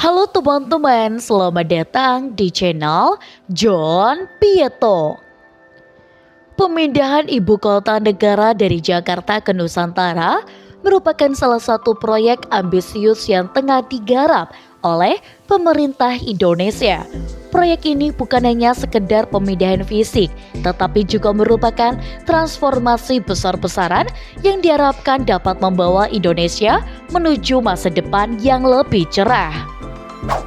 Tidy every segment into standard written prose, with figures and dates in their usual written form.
Halo teman-teman, selamat datang di channel John Pietro. Pemindahan ibu kota negara dari Jakarta ke Nusantara merupakan salah satu proyek ambisius yang tengah digarap oleh pemerintah Indonesia. Proyek ini bukan hanya sekedar pemindahan fisik, tetapi juga merupakan transformasi besar-besaran yang diharapkan dapat membawa Indonesia menuju masa depan yang lebih cerah.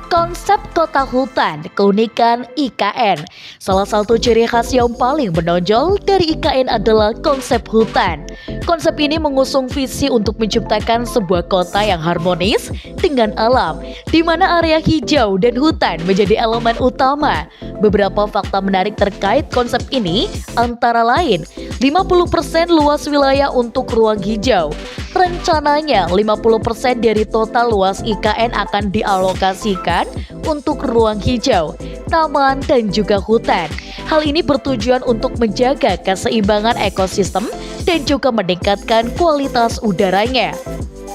Konsep kota hutan, keunikan IKN. Salah satu ciri khas yang paling menonjol dari IKN adalah konsep hutan. Konsep ini mengusung visi untuk menciptakan sebuah kota yang harmonis dengan alam, di mana area hijau dan hutan menjadi elemen utama. Beberapa fakta menarik terkait konsep ini antara lain 50% luas wilayah untuk ruang hijau. Rencananya 50% dari total luas IKN akan dialokasikan untuk ruang hijau, taman, dan juga hutan. Hal ini bertujuan untuk menjaga keseimbangan ekosistem dan juga meningkatkan kualitas udaranya.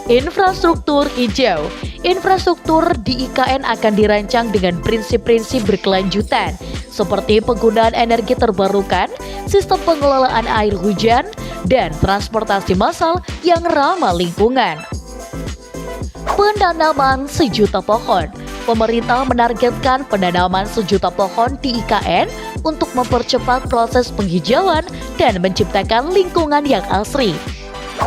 Infrastruktur hijau. Infrastruktur di IKN akan dirancang dengan prinsip-prinsip berkelanjutan, seperti penggunaan energi terbarukan, sistem pengelolaan air hujan, dan transportasi massal yang ramah lingkungan. Penanaman 1 juta pohon. Pemerintah menargetkan penanaman 1 juta pohon di IKN untuk mempercepat proses penghijauan dan menciptakan lingkungan yang asri.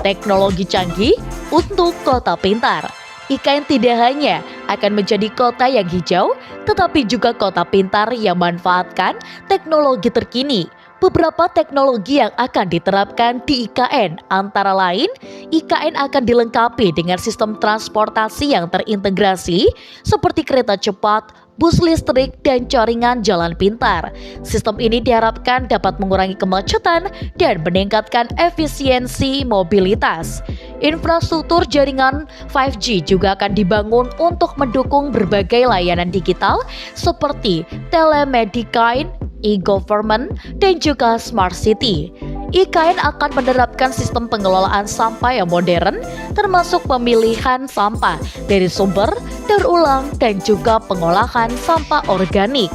Teknologi canggih untuk kota pintar. IKN tidak hanya akan menjadi kota yang hijau, tetapi juga kota pintar yang memanfaatkan teknologi terkini. Beberapa teknologi yang akan diterapkan di IKN antara lain, IKN akan dilengkapi dengan sistem transportasi yang terintegrasi seperti kereta cepat, bus listrik, dan jaringan jalan pintar. Sistem ini diharapkan dapat mengurangi kemacetan dan meningkatkan efisiensi mobilitas. Infrastruktur jaringan 5G juga akan dibangun untuk mendukung berbagai layanan digital seperti telemedicine, e-government, dan juga smart city. IKN akan menerapkan sistem pengelolaan sampah yang modern, termasuk pemilihan sampah dari sumber, daur ulang, dan juga pengolahan sampah organik.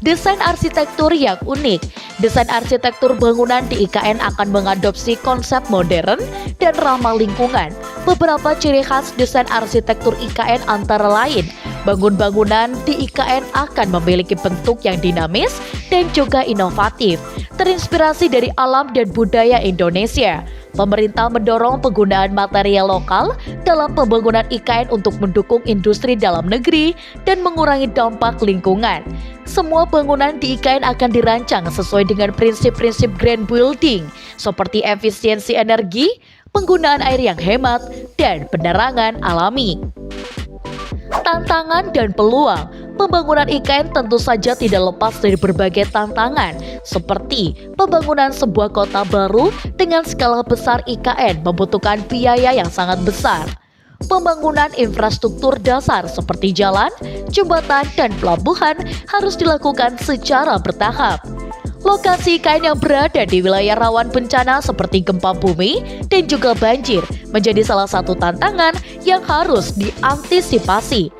Desain arsitektur yang unik. Desain arsitektur bangunan di IKN akan mengadopsi konsep modern dan ramah lingkungan. Beberapa ciri khas desain arsitektur IKN antara lain, bangunan di IKN akan memiliki bentuk yang dinamis dan juga inovatif, terinspirasi dari alam dan budaya Indonesia. Pemerintah mendorong penggunaan material lokal dalam pembangunan IKN untuk mendukung industri dalam negeri dan mengurangi dampak lingkungan. Semua bangunan di IKN akan dirancang sesuai dengan prinsip-prinsip green building, seperti efisiensi energi, penggunaan air yang hemat, dan penerangan alami. Tantangan dan peluang. Pembangunan IKN tentu saja tidak lepas dari berbagai tantangan, seperti pembangunan sebuah kota baru dengan skala besar. IKN membutuhkan biaya yang sangat besar. Pembangunan infrastruktur dasar seperti jalan, jembatan, dan pelabuhan harus dilakukan secara bertahap. Lokasi IKN yang berada di wilayah rawan bencana seperti gempa bumi dan juga banjir menjadi salah satu tantangan yang harus diantisipasi.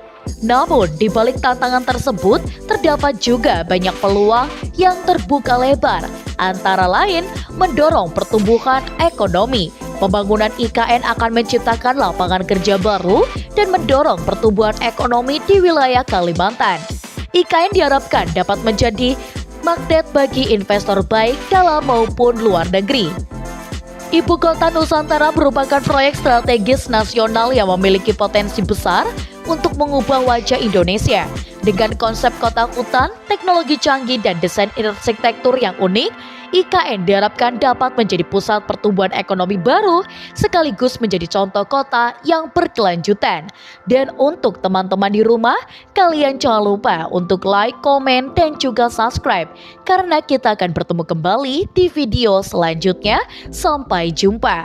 Namun, di balik tantangan tersebut, terdapat juga banyak peluang yang terbuka lebar, antara lain mendorong pertumbuhan ekonomi. Pembangunan IKN akan menciptakan lapangan kerja baru dan mendorong pertumbuhan ekonomi di wilayah Kalimantan. IKN diharapkan dapat menjadi magnet bagi investor baik dalam maupun luar negeri. Ibu kota Nusantara merupakan proyek strategis nasional yang memiliki potensi besar untuk mengubah wajah Indonesia. Dengan konsep kota hutan, teknologi canggih, dan desain arsitektur yang unik, IKN diharapkan dapat menjadi pusat pertumbuhan ekonomi baru sekaligus menjadi contoh kota yang berkelanjutan. Dan untuk teman-teman di rumah, kalian jangan lupa untuk like, komen, dan juga subscribe, karena kita akan bertemu kembali di video selanjutnya. Sampai jumpa.